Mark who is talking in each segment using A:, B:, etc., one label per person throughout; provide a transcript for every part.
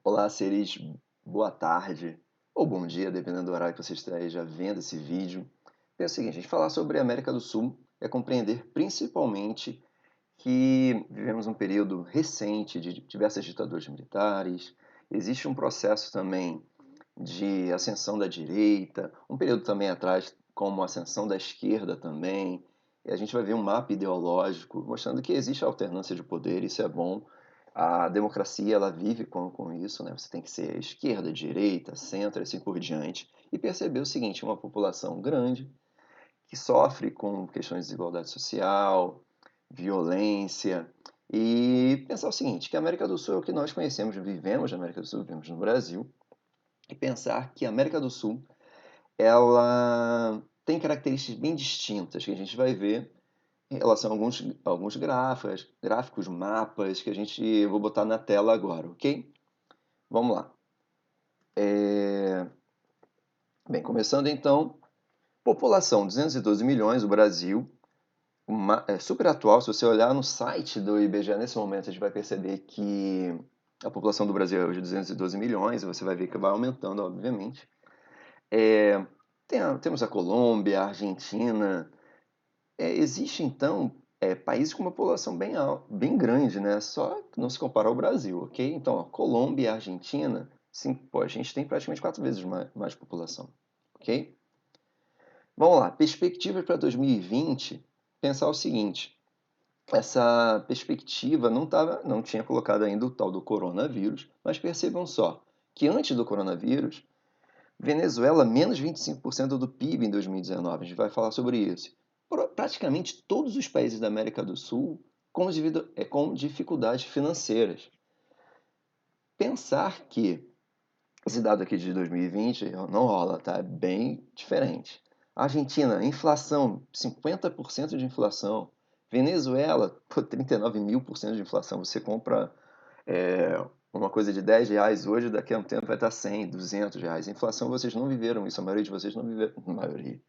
A: Olá, seres, boa tarde ou bom dia, dependendo do horário que você esteja vendo esse vídeo. É o seguinte, a gente falar sobre a América do Sul é compreender principalmente que vivemos um período recente de diversas ditaduras militares, existe um processo também de ascensão da direita, um período também atrás como ascensão da esquerda também, e a gente vai ver um mapa ideológico mostrando que existe alternância de poder, isso é bom. A democracia ela vive com isso, né? Você tem que ser esquerda, direita, centro, assim por diante, e perceber o seguinte: uma população grande que sofre com questões de desigualdade social, violência, e pensar o seguinte, que a América do Sul é o que nós conhecemos, vivemos na América do Sul, vivemos no Brasil, e pensar que a América do Sul ela tem características bem distintas que a gente vai ver em relação a alguns gráficos, mapas que eu vou botar na tela agora, ok? Vamos lá. Bem, começando então, população 212 milhões, o Brasil, é super atual. Se você olhar no site do IBGE nesse momento, a gente vai perceber que a população do Brasil é hoje 212 milhões, e você vai ver que vai aumentando, obviamente. Temos a Colômbia, a Argentina. Existe, então, países com uma população bem grande, né? Só que não se compara ao Brasil, ok? Então, ó, Colômbia e Argentina, sim, pô, a gente tem praticamente 4 vezes mais população, ok? Vamos lá, perspectivas para 2020, pensar o seguinte, essa perspectiva não tinha colocado ainda o tal do coronavírus, mas percebam só, que antes do coronavírus, Venezuela, menos 25% do PIB em 2019. A gente vai falar sobre isso. Praticamente todos os países da América do Sul com dificuldades financeiras. Pensar que esse dado aqui de 2020 não rola, tá? É bem diferente. Argentina, inflação, 50% de inflação. Venezuela, 39 mil por cento de inflação. Você compra uma coisa de R$ 10 hoje, daqui a um tempo vai estar 100, R$ 200. Inflação, vocês não viveram isso, a maioria de vocês não viveram, a maioria.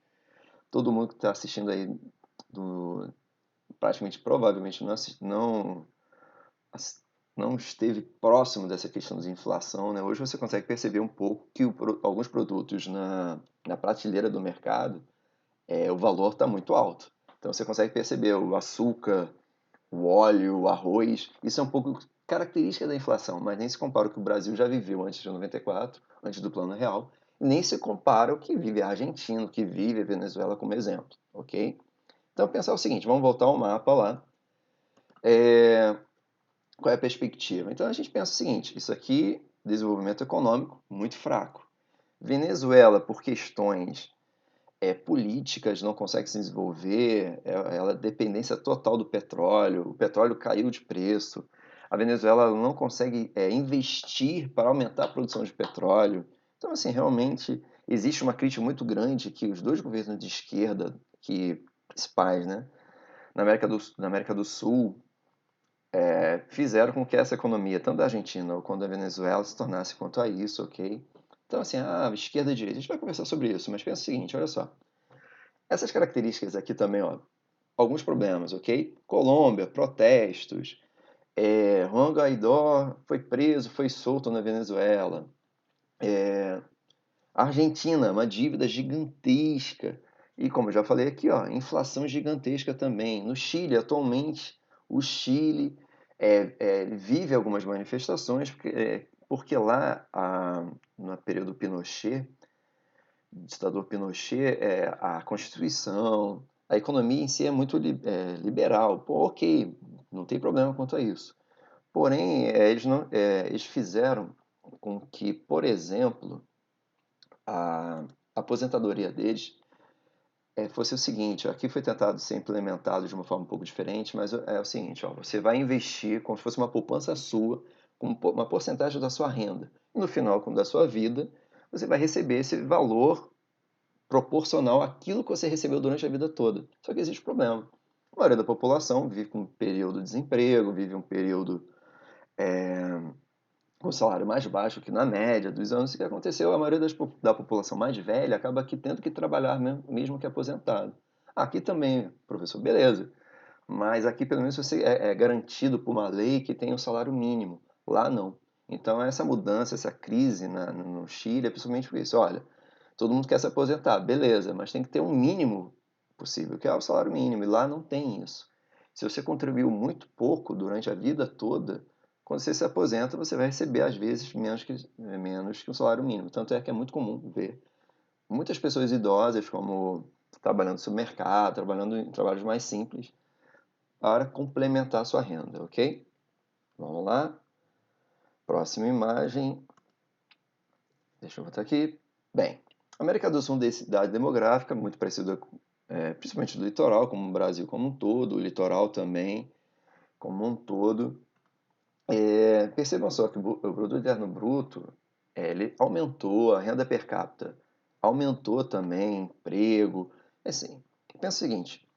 A: Todo mundo que está assistindo aí, praticamente, provavelmente, não esteve próximo dessa questão de inflação, né? Hoje você consegue perceber um pouco que alguns produtos na prateleira do mercado, o valor está muito alto. Então você consegue perceber o açúcar, o óleo, o arroz, isso é um pouco característica da inflação, mas nem se compara o que o Brasil já viveu antes de 94, antes do Plano Real, e nem se compara o que vive a Argentina, o que vive a Venezuela como exemplo, ok? Então pensar o seguinte, vamos voltar ao mapa lá. Qual é a perspectiva? Então a gente pensa o seguinte, isso aqui, desenvolvimento econômico muito fraco. Venezuela, por questões políticas, não consegue se desenvolver, ela é dependência total do petróleo, o petróleo caiu de preço, a Venezuela não consegue investir para aumentar a produção de petróleo. Então, assim, realmente existe uma crítica muito grande que os dois governos de esquerda, que principais, né, na América do Sul, fizeram com que essa economia, tanto da Argentina quanto da Venezuela, se tornasse quanto a isso, ok? Então, assim, esquerda e direita, a gente vai conversar sobre isso, mas pensa o seguinte, olha só. Essas características aqui também, ó, alguns problemas, ok? Colômbia, protestos, Juan Guaidó foi preso, foi solto na Venezuela. Argentina, uma dívida gigantesca. E como eu já falei aqui, ó, inflação gigantesca também. No Chile, atualmente, o Chile vive algumas manifestações, porque lá, no período Pinochet, ditador Pinochet, a Constituição, a economia em si é muito liberal. Pô, ok, não tem problema quanto a isso. Porém, eles fizeram com que, por exemplo, a aposentadoria deles fosse o seguinte, aqui foi tentado ser implementado de uma forma um pouco diferente, mas é o seguinte, ó, você vai investir como se fosse uma poupança sua, com uma porcentagem da sua renda. E no final da sua vida, você vai receber esse valor proporcional àquilo que você recebeu durante a vida toda. Só que existe um problema. A maioria da população vive um período de desemprego, vive um período com salário mais baixo que na média dos anos. O que aconteceu? A maioria da população mais velha acaba aqui tendo que trabalhar mesmo que aposentado. Aqui também, professor, beleza. Mas aqui pelo menos você é garantido por uma lei que tem o salário mínimo. Lá não. Então, essa mudança, essa crise no Chile é principalmente por isso. Olha, todo mundo quer se aposentar, beleza, mas tem que ter um mínimo possível, que é o salário mínimo, e lá não tem isso. Se você contribuiu muito pouco durante a vida toda, quando você se aposenta, você vai receber, às vezes, menos que um salário mínimo. Tanto é que é muito comum ver muitas pessoas idosas, como trabalhando no supermercado, trabalhando em trabalhos mais simples, para complementar a sua renda, ok? Vamos lá. Próxima imagem. Deixa eu botar aqui. Bem, a América do Sul tem densidade demográfica muito parecida, principalmente do litoral, como o Brasil como um todo, o litoral também como um todo. Percebam só que o produto interno bruto, ele aumentou, a renda per capita aumentou também, emprego. Assim, pensa o seguinte,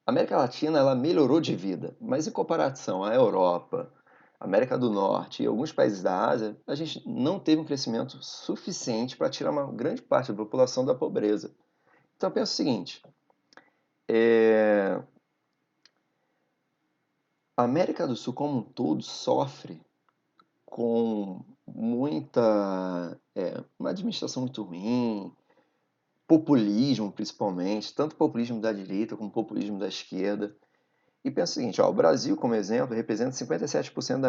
A: a América Latina ela melhorou de vida, mas em comparação à Europa, América do Norte e alguns países da Ásia, a gente não teve um crescimento suficiente para tirar uma grande parte da população da pobreza. Então pensa o seguinte, a América do Sul como um todo sofre com uma administração muito ruim, populismo principalmente, tanto populismo da direita como populismo da esquerda. E pensa o seguinte, ó, o Brasil, como exemplo, representa 57% da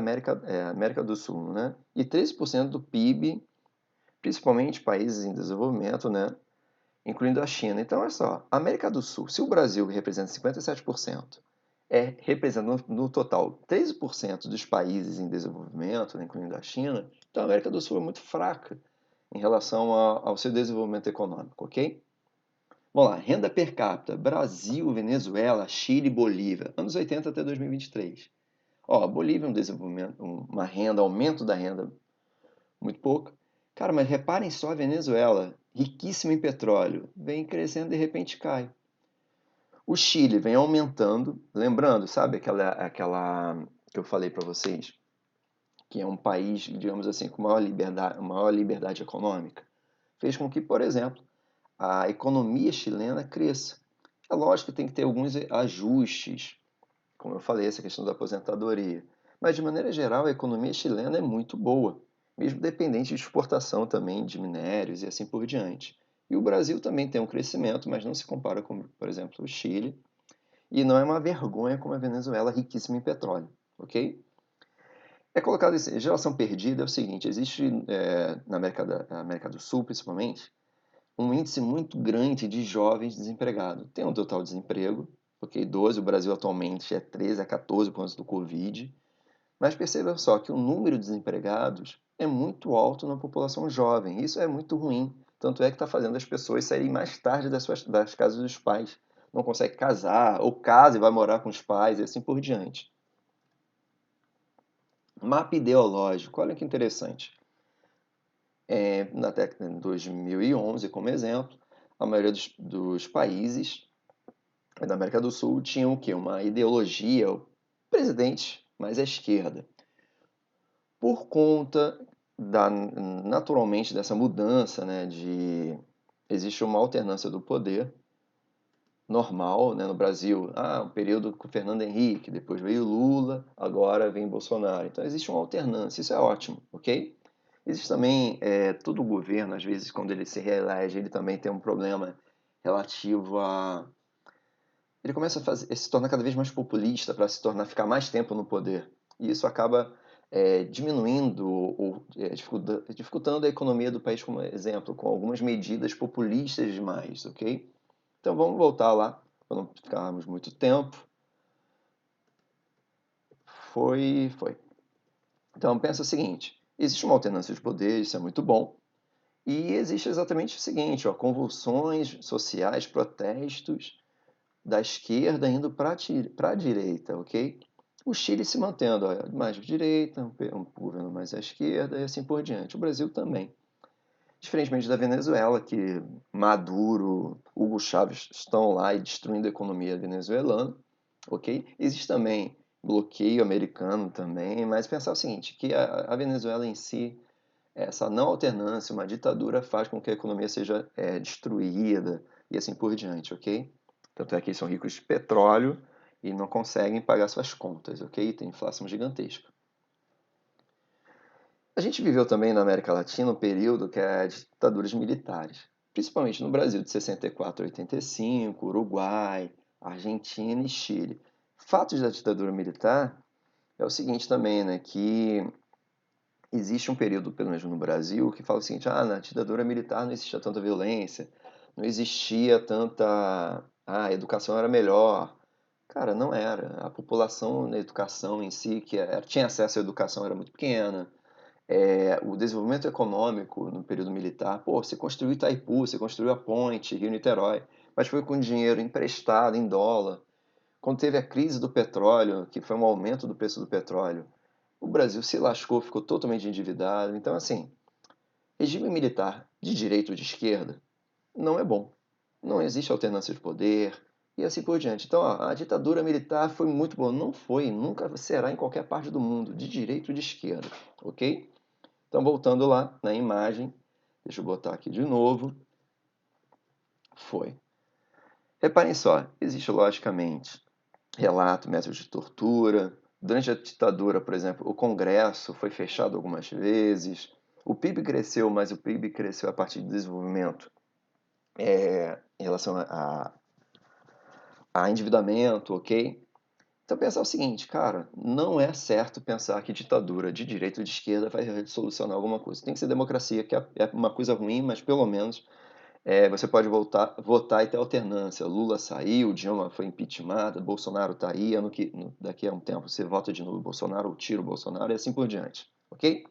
A: América do Sul, né? E 13% do PIB, principalmente países em desenvolvimento, né? Incluindo a China. Então, olha só, a América do Sul, se o Brasil representa 57%, representa no total 13% dos países em desenvolvimento, né, incluindo a China, então a América do Sul é muito fraca em relação ao seu desenvolvimento econômico, ok? Vamos lá, renda per capita, Brasil, Venezuela, Chile e Bolívia, anos 80 até 2023. Ó, a Bolívia é um desenvolvimento, uma renda, aumento da renda muito pouco. Cara, mas reparem só a Venezuela, riquíssima em petróleo, vem crescendo e de repente cai. O Chile vem aumentando, lembrando, sabe aquela que eu falei para vocês, que é um país, digamos assim, com maior liberdade econômica, fez com que, por exemplo, a economia chilena cresça. É lógico que tem que ter alguns ajustes, como eu falei, essa questão da aposentadoria. Mas, de maneira geral, a economia chilena é muito boa, mesmo dependente de exportação também de minérios e assim por diante. E o Brasil também tem um crescimento, mas não se compara com, por exemplo, o Chile. E não é uma vergonha como a Venezuela, riquíssima em petróleo, ok? É colocado assim, geração perdida é o seguinte, existe na América do Sul, principalmente, um índice muito grande de jovens desempregados. Tem um total desemprego, porque 12, o Brasil atualmente é 13 a 14 por causa do Covid, mas perceba só que o número de desempregados é muito alto na população jovem. Isso é muito ruim. Tanto é que está fazendo as pessoas saírem mais tarde das casas dos pais. Não consegue casar, ou casa e vai morar com os pais e assim por diante. Mapa ideológico, olha que interessante. Na década de 2011, como exemplo, a maioria dos países da América do Sul tinham o quê? Uma ideologia, o presidente mais à esquerda. Por conta naturalmente dessa mudança, né, existe uma alternância do poder normal, né, no Brasil. Um período com Fernando Henrique, depois veio Lula, agora vem Bolsonaro. Então existe uma alternância, isso é ótimo, ok? Existe também, todo o governo, às vezes, quando ele se reelege, ele também tem um problema relativo a... Ele começa se tornar cada vez mais populista para ficar mais tempo no poder. E isso acaba diminuindo ou dificultando a economia do país, como exemplo, com algumas medidas populistas demais, ok? Então vamos voltar lá, para não ficarmos muito tempo. Foi. Então pensa o seguinte, existe uma alternância de poder, isso é muito bom, e existe exatamente o seguinte, ó, convulsões sociais, protestos da esquerda indo para a direita, ok? O Chile se mantendo ó, mais à direita, um governo mais à esquerda e assim por diante. O Brasil também. Diferentemente da Venezuela, que Maduro, Hugo Chávez estão lá e destruindo a economia venezuelana, ok? Existe também bloqueio americano também, mas pensar o seguinte, que a Venezuela em si, essa não alternância, uma ditadura faz com que a economia seja destruída e assim por diante, ok? Tanto é que eles são ricos de petróleo e não conseguem pagar suas contas, ok? Tem inflação gigantesca. A gente viveu também na América Latina um período que é ditaduras militares, principalmente no Brasil, de 64 a 85, Uruguai, Argentina e Chile. Fatos da ditadura militar é o seguinte também, né, que existe um período, pelo menos no Brasil, que fala o seguinte, na ditadura militar não existia tanta violência, não existia tanta... a educação era melhor. Cara, não era. A população na educação em si, tinha acesso à educação, era muito pequena. O desenvolvimento econômico no período militar, você construiu Itaipu, você construiu a ponte, Rio-Niterói, mas foi com dinheiro emprestado em dólar. Quando teve a crise do petróleo, que foi um aumento do preço do petróleo, o Brasil se lascou, ficou totalmente endividado. Então, assim, regime militar de direita ou de esquerda não é bom. Não existe alternância de poder e assim por diante. Então, a ditadura militar foi muito boa. Não foi, nunca será em qualquer parte do mundo, de direita ou de esquerda, ok? Então, voltando lá na imagem, deixa eu botar aqui de novo. Foi. Reparem só, existe logicamente relato, métodos de tortura. Durante a ditadura, por exemplo, o Congresso foi fechado algumas vezes. O PIB cresceu, mas o PIB cresceu a partir do desenvolvimento em relação a endividamento, ok? Então pensar o seguinte, cara, não é certo pensar que ditadura de direita ou de esquerda vai solucionar alguma coisa. Tem que ser democracia, que é uma coisa ruim, mas pelo menos você pode votar e ter alternância. Lula saiu, Dilma foi impeachmentada, Bolsonaro está aí, daqui a um tempo você vota de novo Bolsonaro ou tira o Bolsonaro e assim por diante, ok?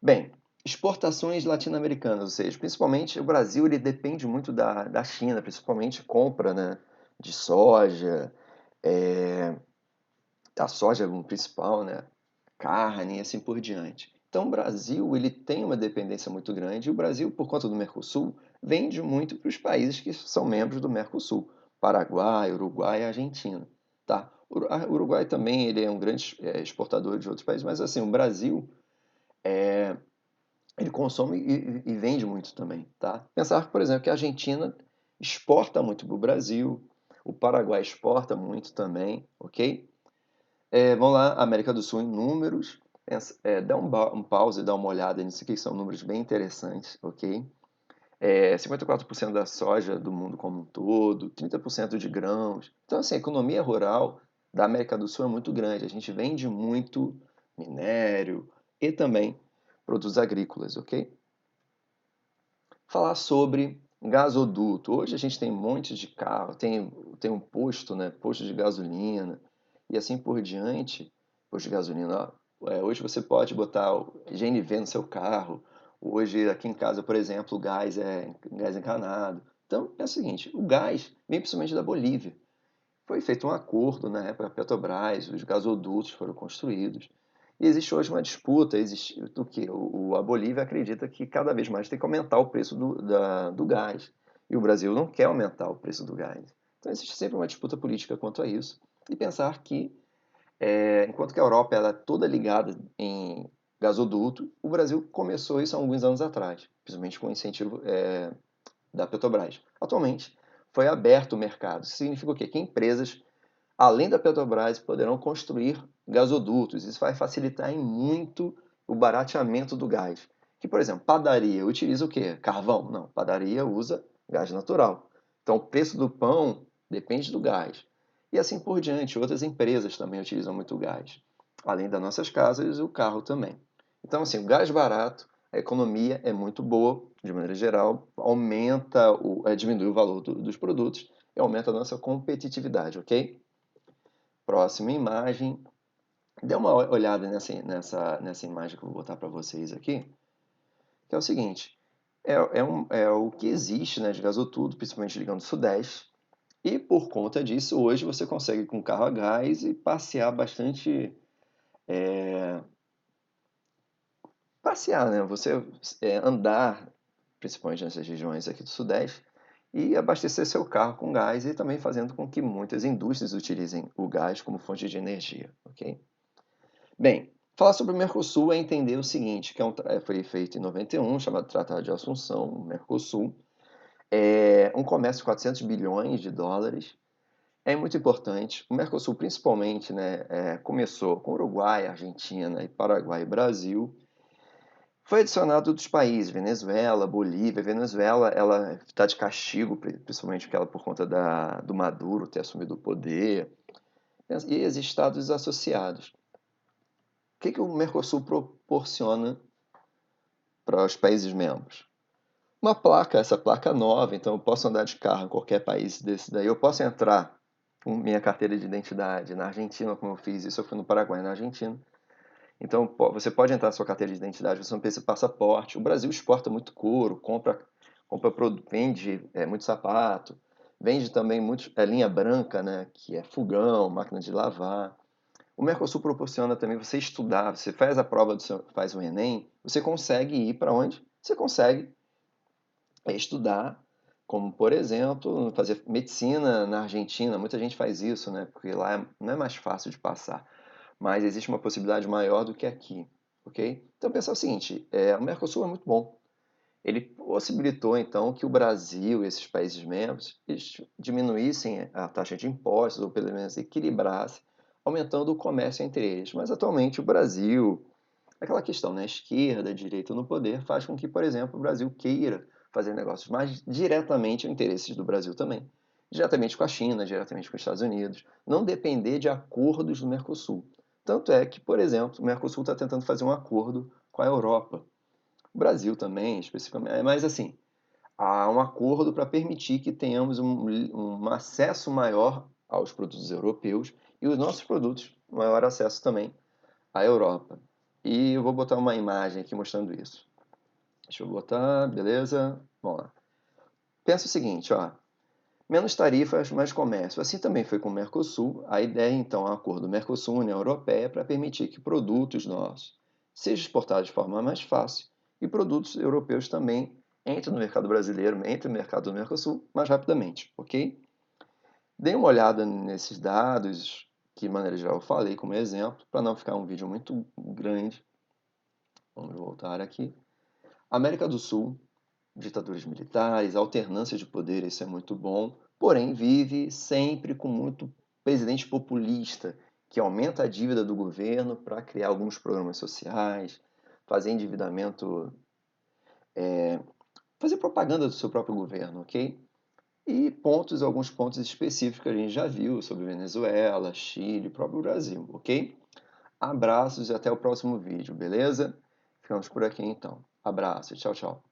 A: Bem, exportações latino-americanas, ou seja, principalmente o Brasil ele depende muito da China, principalmente compra, né, de soja, é, a soja é o principal, né, carne e assim por diante. Então, o Brasil ele tem uma dependência muito grande e o Brasil, por conta do Mercosul, vende muito para os países que são membros do Mercosul, Paraguai, Uruguai e Argentina. Tá? O Uruguai também ele é um grande exportador de outros países, mas assim, o Brasil ele consome e vende muito também. Tá? Pensar, por exemplo, que a Argentina exporta muito para o Brasil, o Paraguai exporta muito também, ok? Vamos lá, América do Sul em números. Dá um pause, dá uma olhada nisso aqui, são números bem interessantes, ok? 54% da soja do mundo como um todo, 30% de grãos. Então, assim, a economia rural da América do Sul é muito grande. A gente vende muito minério e também produtos agrícolas, ok? Falar sobre gasoduto. Hoje a gente tem um monte de carro, tem um posto, né? Posto de gasolina e assim por diante. Posto de gasolina, hoje você pode botar o GNV no seu carro. Hoje, aqui em casa, por exemplo, o gás é gás encanado. Então, é o seguinte, o gás vem principalmente da Bolívia. Foi feito um acordo na época da Petrobras, os gasodutos foram construídos. E existe hoje uma disputa, existe do que a Bolívia acredita que cada vez mais tem que aumentar o preço do gás. E o Brasil não quer aumentar o preço do gás. Então existe sempre uma disputa política quanto a isso. E pensar que, enquanto que a Europa ela é toda ligada em gasoduto, o Brasil começou isso há alguns anos atrás, principalmente com o incentivo da Petrobras. Atualmente, foi aberto o mercado. Isso significa o quê? Que empresas, além da Petrobras, poderão construir gasodutos. Isso vai facilitar em muito o barateamento do gás. Que, por exemplo, padaria utiliza o quê? Carvão? Não, padaria usa gás natural. Então, o preço do pão depende do gás. E assim por diante. Outras empresas também utilizam muito gás. Além das nossas casas, o carro também. Então, assim, o gás barato, a economia é muito boa, de maneira geral, diminui o valor dos produtos e aumenta a nossa competitividade, ok? Próxima imagem. Dê uma olhada nessa imagem que eu vou botar para vocês aqui, que é o seguinte, é o que existe, né, de gasoduto, principalmente ligando o Sudeste, e por conta disso, hoje você consegue com carro a gás e passear, né, você andar, principalmente nessas regiões aqui do Sudeste, e abastecer seu carro com gás e também fazendo com que muitas indústrias utilizem o gás como fonte de energia, ok? Bem, falar sobre o Mercosul é entender o seguinte, que foi feito em 91, chamado Tratado de Assunção, Mercosul, um comércio de 400 bilhões de dólares, É muito importante. O Mercosul, principalmente, né, começou com Uruguai, Argentina, e Paraguai e Brasil. Foi adicionado outros países, Venezuela, Bolívia. Venezuela, ela está de castigo, principalmente porque ela, por conta do Maduro ter assumido o poder, e os estados associados. O que o Mercosul proporciona para os países membros? Uma placa, essa placa nova, então eu posso andar de carro em qualquer país desse daí. Eu posso entrar com minha carteira de identidade na Argentina, como eu fiz isso, eu fui no Paraguai, na Argentina. Então você pode entrar com sua carteira de identidade, você não precisa de passaporte. O Brasil exporta muito couro, vende muito sapato, vende também muito linha branca, né, que é fogão, máquina de lavar. O Mercosul proporciona também você estudar, você faz a prova faz o Enem, você consegue ir para onde? Você consegue estudar, como por exemplo, fazer medicina na Argentina. Muita gente faz isso, né? Porque lá não é mais fácil de passar, mas existe uma possibilidade maior do que aqui, ok? Então pensar o seguinte: o Mercosul é muito bom. Ele possibilitou então que o Brasil e esses países membros diminuíssem a taxa de impostos ou pelo menos equilibrassem, aumentando o comércio entre eles. Mas atualmente o Brasil, aquela questão, né, esquerda, direita no poder, faz com que, por exemplo, o Brasil queira fazer negócios mais diretamente em interesses do Brasil também. Diretamente com a China, diretamente com os Estados Unidos, não depender de acordos do Mercosul. Tanto é que, por exemplo, o Mercosul está tentando fazer um acordo com a Europa. O Brasil também, especificamente, mas assim, há um acordo para permitir que tenhamos um acesso maior aos produtos europeus e os nossos produtos, maior acesso também à Europa. E eu vou botar uma imagem aqui mostrando isso. Deixa eu botar, beleza? Vamos lá. Pensa o seguinte, ó. Menos tarifas, mais comércio. Assim também foi com o Mercosul. A ideia, então, é um acordo Mercosul-União Europeia para permitir que produtos nossos sejam exportados de forma mais fácil e produtos europeus também entrem no mercado brasileiro, entrem no mercado do Mercosul mais rapidamente, ok? Dê uma olhada nesses dados, que de maneira geral eu falei como exemplo, para não ficar um vídeo muito grande. Vamos voltar aqui. América do Sul, ditaduras militares, alternância de poder, isso é muito bom, porém vive sempre com muito presidente populista, que aumenta a dívida do governo para criar alguns programas sociais, fazer endividamento, fazer propaganda do seu próprio governo, ok? E alguns pontos específicos que a gente já viu sobre Venezuela, Chile, próprio Brasil, ok? Abraços e até o próximo vídeo, beleza? Ficamos por aqui então. Abraço, tchau, tchau.